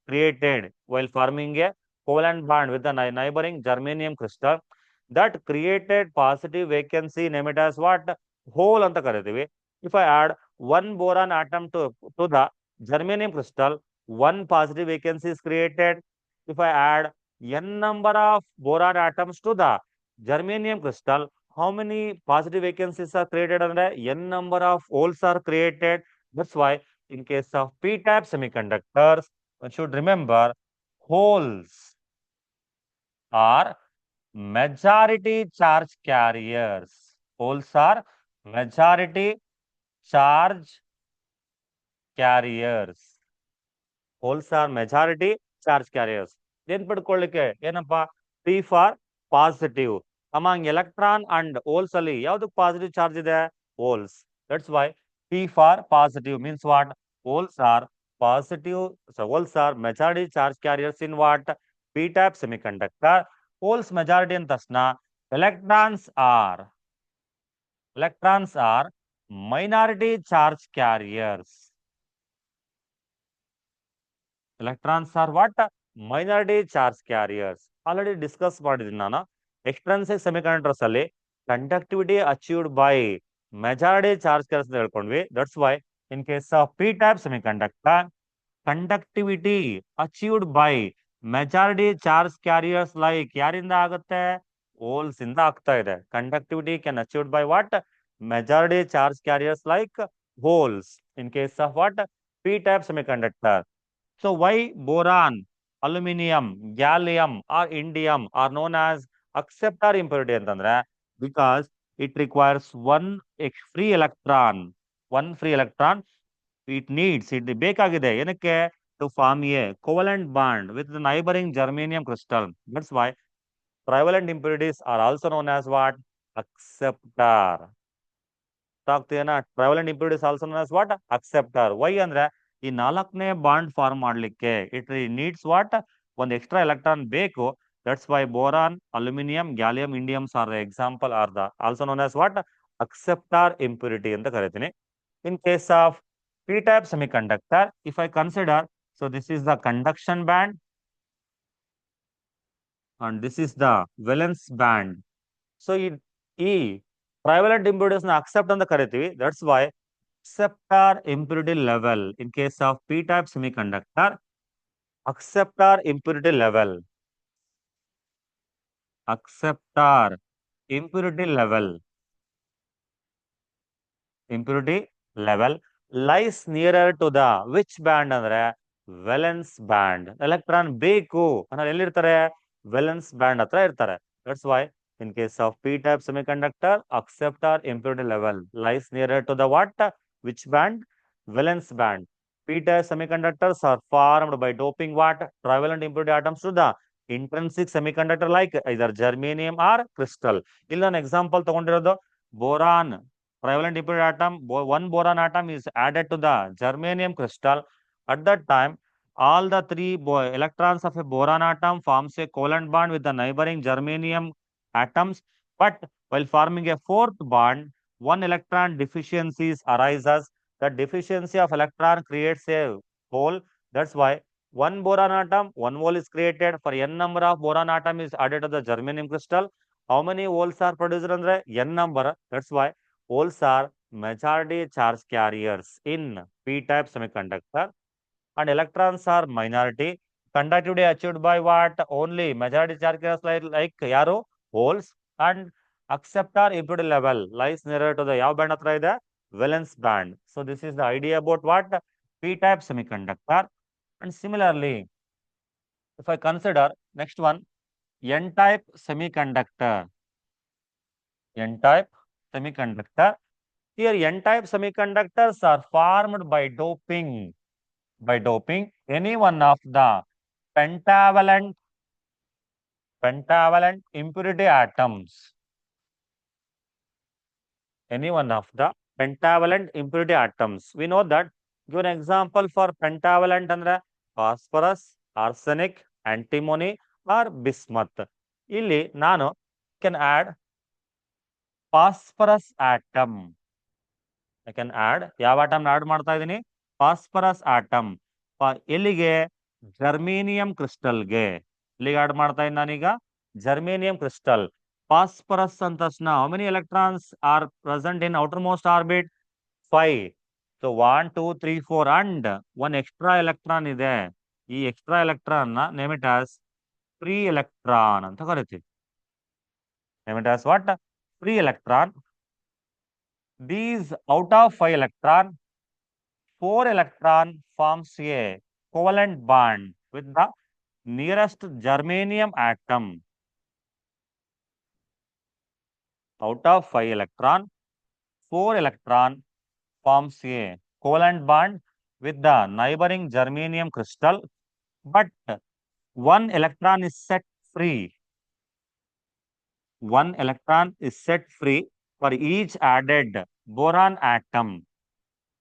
created while forming a covalent bond with the neighboring germanium crystal. That created positive vacancy, name it as what? Hole anta ಕರಿತೀವಿ. If I add one boron atom to the germanium crystal, one positive vacancy is created. If I add n number of boron atoms to the germanium crystal, how many positive vacancies are created? And n number of holes are created. That's why in case of p-type semiconductors, one should remember holes are majority charge carriers. Holes are majority charge carriers. Holes are majority charge carriers. Then ಪಡ್ಕೊಳ್ಳಿಕ್ಕೆ ಏನಪ್ಪಾ P for positive. Among electron and holes ಅಲ್ಲಿ ಯಾವ್ದು positive charge ಇದೆ? Holes. That's why P for positive means what? Holes are positive. So holes are majority charge carriers in what? P-type semiconductor. Holes majority ಅಂತ ತಕ್ಷಣ electrons are minority charge carriers. Electrons are what? Minority charge carriers. Already discussed ಮಾಡಿದ್ದೀನಿ ನಾನು. Extrinsic semiconductors ಅಲ್ಲಿ conductivity achieved by majority charge carriers ಅಂತ ಹೇಳ್ಕೊಂಡ್ವಿ. That's why in case of P-type semiconductor, conductivity achieved by majority charge carriers like ಯಾರಿಂದ ಆಗುತ್ತೆ? Holes ಇಂದ ಆಗ್ತಾ ಇದೆ. Conductivity can achieved by what? Majority charge carriers like holes. In case of what? P-type semiconductor. So why boron, aluminum, gallium or indium are known as acceptor impurity ಅಂತಂದ್ರೆ because it requires free electron. One free electron it needs it ಬೇಕಾಗಿದೆ ಏನಕ್ಕೆ to form a covalent bond with the neighboring germanium crystal. That's why trivalent impurities are also known as what? Acceptor. ಆಗ್ತೇನಾ trivalent impurities also known as what acceptor. Why ಅಂದ್ರೆ ಈ ನಾಲ್ಕನೇ bond form ಮಾಡ್ಲಿಕ್ಕೆ it needs what ಒಂದು extra electron ಬೇಕು. That's why boron, aluminium, gallium, indiums are the example are the also known as what acceptor impurity ಅಂತ ಕರಿತೀನಿ. In case of P type semiconductor if I consider, so this is the conduction band and this is the valence band. So ಈ trivalent impurities ನ accept ಅಂತ ಕರಿತೀವಿ. That's why acceptor impurity level in case of p-type semiconductor, acceptor impurity level lies nearer to the which band ಅಂದ್ರೆ valence band. Electron ಬೇಕು ಅಂದ್ರೆ ಎಲ್ಲಿರ್ತಾರೆ? Valence band ಹತ್ರ ಇರ್ತಾರೆ. That's why in case of p-type semiconductor, acceptor impurity level lies nearer to the what? Which band? Valence band. P-type semiconductors are formed by doping what? Trivalent impurity atoms to the intrinsic semiconductor like either germanium or crystal. An example ತಗೊಂಡಿರೋದು boron. Trivalent impurity atom, one boron atom is added to the germanium crystal. At that time, all the three electrons of a boron atom forms a covalent bond with the neighboring germanium atoms, but while forming a fourth bond, one electron deficiencies arises. The deficiency of electron creates a hole. That's why one boron atom, one hole is created. For n number of boron atom is added to the germanium crystal. How many holes are produced andre n number? That's why holes are majority charge carriers in p-type semiconductor and electrons are minority. Conductivity achieved by what? Only majority charge carriers like ಯಾರು? Holes. And acceptor impurity level lies nearer to the ಯಾವ band ಹತ್ರ ಇದೆ? Valence band. So this is the idea about what? P-type semiconductor. And similarly, if I consider next one, N-type semiconductor. N-type semiconductor. Here N-type semiconductors are formed by doping any one of the pentavalent impurity atoms. Any one of the pentavalent impurity atoms. We know that. Give an example for pentavalent andre phosphorus, arsenic, antimony or bismuth. Illi ನಾನು can add phosphorus atom. I can add ಯಾವ atom add ಮಾಡ್ತಾ ಇದೀನಿ? Phosphorus atom. ಎಲ್ಲಿಗೆ? Germanium ಕ್ರಿಸ್ಟಲ್ಗೆ. ಎಲ್ಲಿಗೆ add ಮಾಡ್ತಾ ಇದ್ದೀನಿ ನಾನೀಗ? Germanium crystal. Phosphorus ಅಂತ ತಕ್ಷಣ how many electrons are present in outermost orbit? 5. So 1, 2, 3, 4 and one extra electron ಇದೆ. ಈ extra electron ನ name it as free electron ಅಂತ ಕರಿತೀವಿ. Name it as what? Free electron. These out of 5 electron, 4 electron forms a covalent bond with the nearest germanium atom. Out of 5 electron, 4 electron forms a covalent bond with the neighboring germanium crystal, but one electron is set free. One electron is set free for each added boron atom.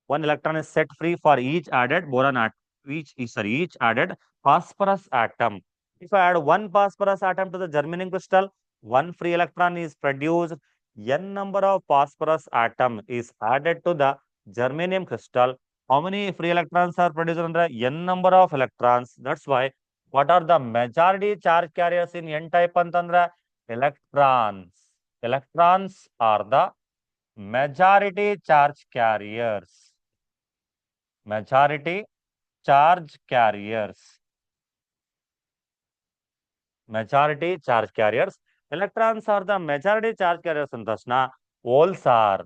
One electron is set free for each added boron atom, each added phosphorus atom. If I add one phosphorus atom to the germanium crystal, one free electron is produced. N number of phosphorus atom is added to the germanium crystal. How many free electrons are produced under N number of electrons? That's why what are the majority charge carriers in N type antandra? Electrons. Electrons are the majority charge carriers. Majority charge carriers. Majority charge carriers. Electrons are the majority charge carriers in Tasna. Holes are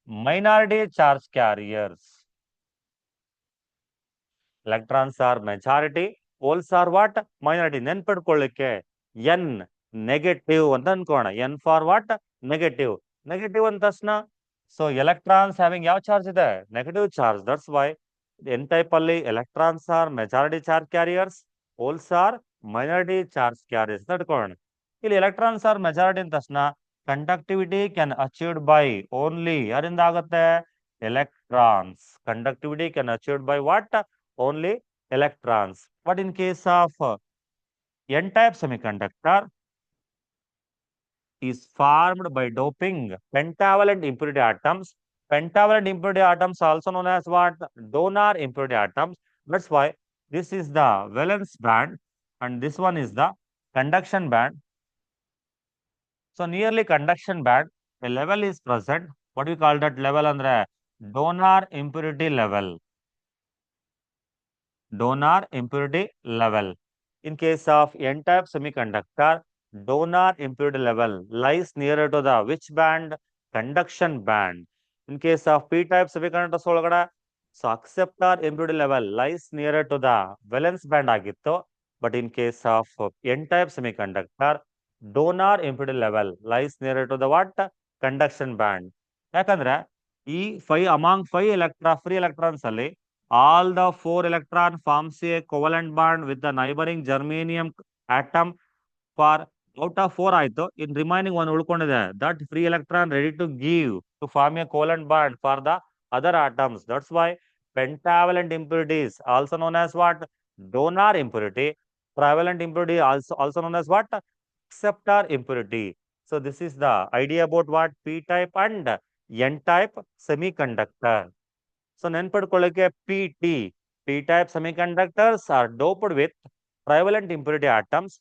minority charge carriers. Electrons are majority. Holes are what? Minority. ನೆನ್ಪಿಡ್ಕೊಳ್ಳಿಕ್ಕೆ N negative ಅಂತ ಅನ್ಕೋಣ. N for what? Negative. Negative ಅಂದ ತಕ್ಷಣ so electrons having ಯಾವ charge ಇದೆ? Negative charge. That's why N type ಅಲ್ಲಿ electrons are majority charge carriers. Holes are minority charge carriers ಅಂತ ಇಟ್ಕೊಳ್ಳೋಣ. ಇಲ್ಲಿ electrons are majority ಅಂದ ತಕ್ಷಣ conductivity can achieved by only ಯಾರಿಂದ ಆಗುತ್ತೆ? Electrons. Conductivity can achieved by what? Only electrons. But in case of N-type semiconductor is formed by doping pentavalent impurity atoms. Pentavalent impurity atoms also known as what? Donor impurity atoms. That's why this is the valence band and this one is the conduction band. So nearly conduction band, a level is present. What do we call that level? Andre donor impurity level. Donor impurity level. In case of N-type semiconductor, donor impurity level lies nearer to the which band? Conduction band. In case of P-type semiconductor, so acceptor impurity level lies nearer to the valence band agittu. But in case of N-type semiconductor, donor impurity level lies nearer to the what? Conduction band. ಯಾಕಂದ್ರೆ ಈ 5 among 5 free electrons ಅಲ್ಲಿ all the 4 electron forms a covalent bond with the neighboring germanium atom for out of 4 ಆಯ್ತು in remaining one ಉಳ್ಕೊಂಡಿದೆ that free electron ready to give to form a covalent bond for the other atoms. That's why pentavalent impurities also known as what? Donor impurity. Trivalent impurity also known as what? Acceptor impurity. So this is the idea about what? P-type and N-type semiconductor. So ನೆನ್ಪಿಡ್ಕೊಳ್ಳಕ್ಕೆ PT. P-type semiconductors are doped with trivalent impurity atoms.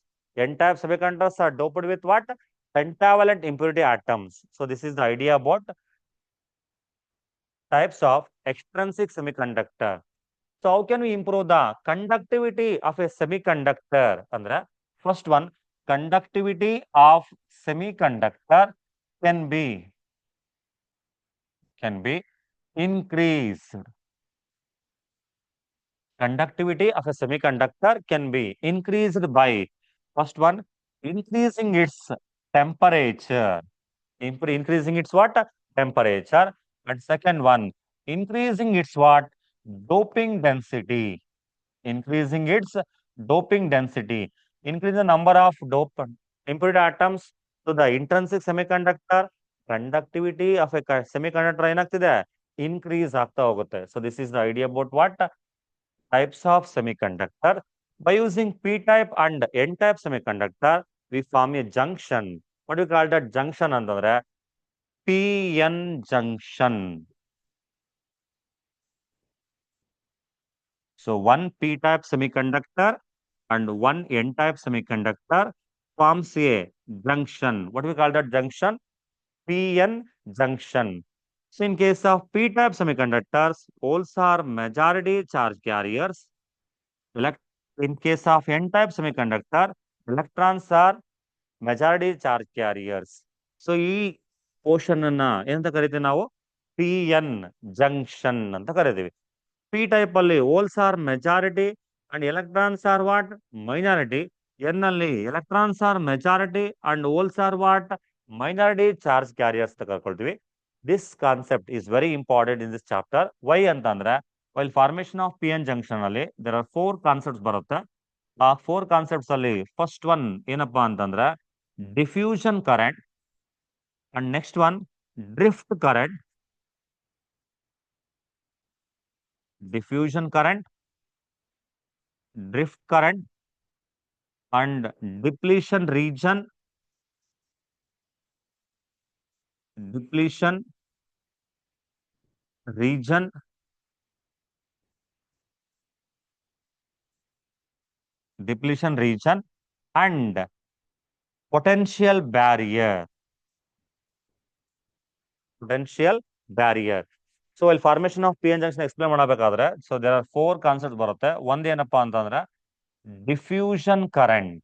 N-type semiconductors are doped with what? Pentavalent impurity atoms. So this is the idea about types of extrinsic semiconductor. So how can we improve the conductivity of a semiconductor? Andre first one, conductivity of semiconductor can be increased. Conductivity of a semiconductor can be increased by first one, increasing its temperature. Increasing its what? Temperature. And second one, increasing its what? Doping density. Increasing its doping density. Increase the number of impurity atoms to the intrinsic semiconductor. Conductivity of a semiconductor ಏನಾಗ್ತಿದೆ? Increase ಆಗ್ತಾ ಹೋಗುತ್ತೆ. So this is the idea about what? Types of semiconductor. By using P-type and N-type semiconductor, we form a junction. What do we call that junction ಅಂತಂದ್ರೆ PN junction. So one P-type semiconductor and one N-type semiconductor forms a junction. What do we call that junction? PN junction. So in case of P-type semiconductors, holes are majority charge carriers. In case of N-type semiconductor, electrons are majority charge carriers. So ಈ portion ಅನ್ನ ಏನಂತ ಕರಿತೀವಿ ನಾವು? PN junction ಅಂತ ಕರಿತೀವಿ. P type ಅಲ್ಲಿ holes are majority and electrons are what? Minority. N ನಲ್ಲಿ electrons are majority and holes are what? Minority charge carriers ಅಂತ ಕರ್ಕೊಳ್ತೀವಿ. This concept is very important in this chapter. Why ಅಂತಂದ್ರೆ while formation of PN junction ಅಲ್ಲಿ there are 4 concepts ಬರುತ್ತೆ. ಆ 4 concepts ಅಲ್ಲಿ first one ಏನಪ್ಪಾ ಅಂತಂದ್ರೆ diffusion current and next one drift current, diffusion current, drift current and depletion region, depletion region, depletion region and potential barrier, potential barrier. So while formation of PN junction explain ಮಾಡಬೇಕಾದ್ರೆ so there are 4 concepts ಬರುತ್ತೆ. ಒಂದು ಏನಪ್ಪಾ ಅಂತಂದ್ರೆ diffusion current,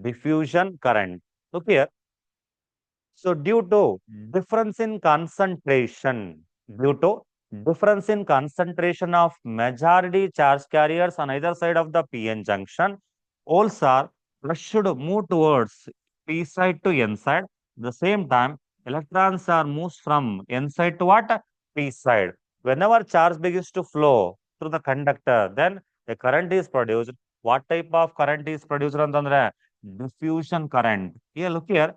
diffusion current. Look here. So due to difference in concentration, due to difference in concentration of majority charge carriers on either side of the PN junction, holes are should move towards P side to N side. At the same time, electrons are moves from N side to what? P side. Whenever charge begins to flow through the conductor, then a current is produced. What type of current is produced? Antandre diffusion current. Here, look here.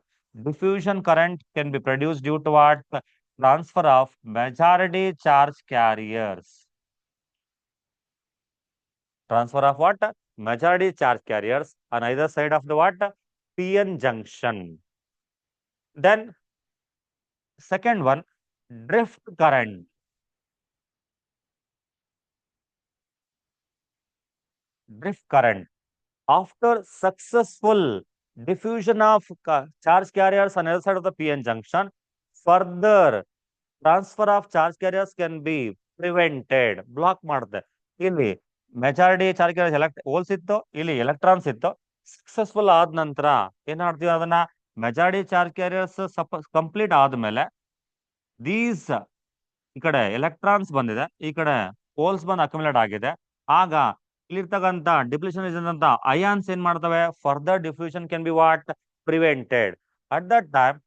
Diffusion current can be produced due to what? Transfer of majority charge carriers. Transfer of what? Majority charge carriers on either side of the what? PN junction. Then second one, drift current. Drift current. After successful diffusion of charge carriers on either side of the PN junction, further transfer of charge carriers can be prevented. Block ಮಾಡುತ್ತೆ. ಇಲ್ಲಿ majority charge carriers holes ಇತ್ತು, ಇಲ್ಲಿ electrons ಇತ್ತು. Successful ಆದ ನಂತರ ಏನ್ ಮಾಡ್ತೀವಿ ಅದನ್ನ ಮೆಜಾರಿಟಿ ಚಾರ್ಜ್ ಕ್ಯಾರಿಯರ್ಸ್ ಕಂಪ್ಲೀಟ್ ಆದ್ಮೇಲೆ ದೀಸ್ ಈ ಕಡೆ ಎಲೆಕ್ಟ್ರಾನ್ಸ್ ಬಂದಿದೆ, ಈ ಕಡೆ ಹೋಲ್ಸ್ ಬಂದು ಅಕ್ಯುಮುಲೇಟ್ ಆಗಿದೆ. ಆಗ ಇಲ್ಲಿರ್ತಕ್ಕಂಥ ಡಿಪ್ಲಿಷನ್ ಅಂತ ಅಯಾನ್ಸ್ ಏನ್ ಮಾಡ್ತವೆ, further diffusion can be what prevented. At that time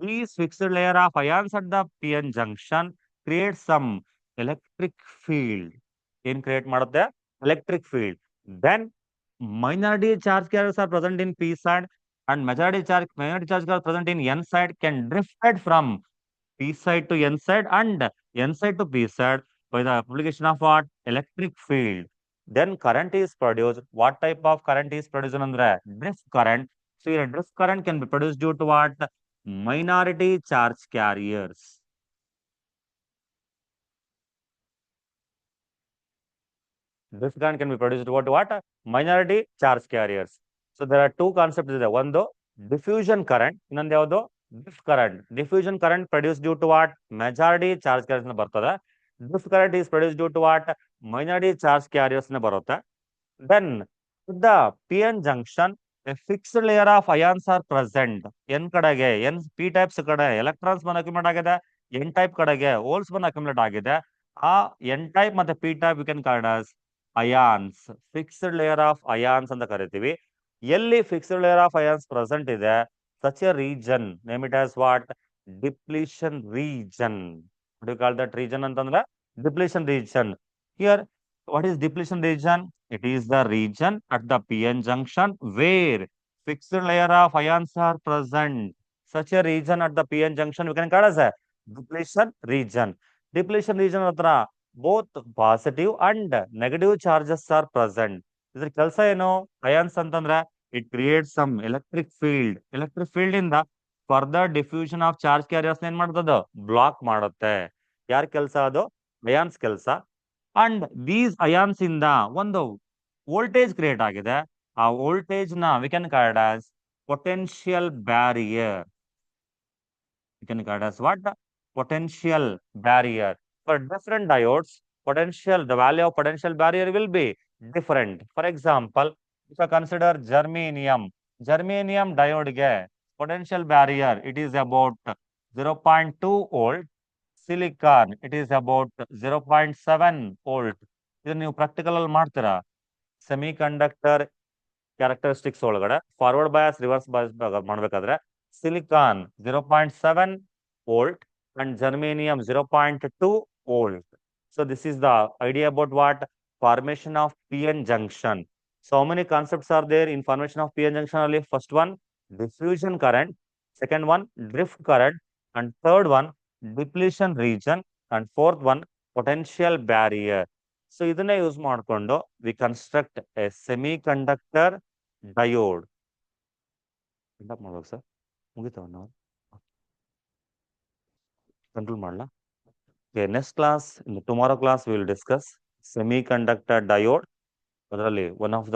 these fixed layer of ions at the PN junction create some electric field. In create ಮಾಡುತ್ತೆ electric field. Then minority charge carriers are present in P side and minority charge carriers present in N side can drifted from P side to N side and N side to P side by the application of what? Electric field. Then current is produced. What type of current is produced? Andre drift current. So a drift current can be produced due to what? Minority charge carriers. Drift current can be produced due to what? Minority charge carriers. So there are two concepts there. One though diffusion current, ಇನ್ನೊಂದು ಯಾವುದು drift current. Diffusion current produced due to what? Majority charge carriers ಬರ್ತದೆ. Drift current is produced due to what? Minority charge carriers ಬರುತ್ತೆ. Then the PN junction, a fixed layer of ions are present. N ಕಡೆಗೆ N P types ಕಡೆ electrons ಬಂದು accumulate ಆಗಿದೆ, N type ಕಡೆಗೆ holes ಬಂದು accumulate ಆಗಿದೆ. ಆ N type ಮತ್ತೆ P type we can call as ions. Fixed layer of ions ಅಂತ ಕರಿತೀವಿ. ಎಲ್ಲಿ fixed layer of ions present ಇದೆ, such a region, name it as what? Depletion region. What do you call that region ಅಂತಂದ್ರೆ depletion region. Here, what is depletion region? It is the region at the PN junction where fixed layer of ions are present. Such a region at the PN junction we can call as a depletion region. Depletion region ಹತ್ರ both positive and negative charges are present. ಇದ್ರ ಕೆಲಸ ಏನು ions ಅಂತಂದ್ರೆ it creates some electric field. Electric field ಇಂದ further diffusion of charge carriers ಏನ್ ಮಾಡ್ತದ block ಮಾಡುತ್ತೆ. ಯಾರ ಕೆಲಸ ಅದು? ಅಯಾನ್ಸ್ ಕೆಲಸ. ಅಂಡ್ ದೀಸ್ ಅಯಾನ್ಸ್ ಇಂದ ಒಂದು ವೋಲ್ಟೇಜ್ ಕ್ರಿಯೇಟ್ ಆಗಿದೆ. ಆ ವೋಲ್ಟೇಜ್ ನ we can called as potential barrier. We can called as what? Potential barrier. For different diodes, potential, the value of potential barrier will be different. For example, if I consider germanium diode ge potential barrier, it is about 0.2 volt. Silicon, it is about 0.7 volt. ಇದನ್ನ ನೀವು practical ಅಲ್ಲಿ ಮಾಡ್ತೀರಾ. Semi conductor characteristics ಒಳಗಡೆ forward bias reverse bias ಮಾಡ್ಬೇಕಾದ್ರೆ silicon 0.7 volt and germanium 0.2 volt. So this is the idea about what formation of PN junction. So how many concepts are there in formation of PN junction? Only first one diffusion current, second one drift current, and third one depletion region, and fourth one potential barrier. So ಇದನ್ನ use ಮಾಡಿಕೊಂಡು we construct a semiconductor diode. ಎಂತ ಮಾಡ್ಬೇಕು sir? ಮುಗಿತಾವ ನಾವು control ಮಾಡಲಾ? Okay, next class, in the tomorrow class, we will discuss semiconductor diode. ಅದರಲ್ಲಿ one of the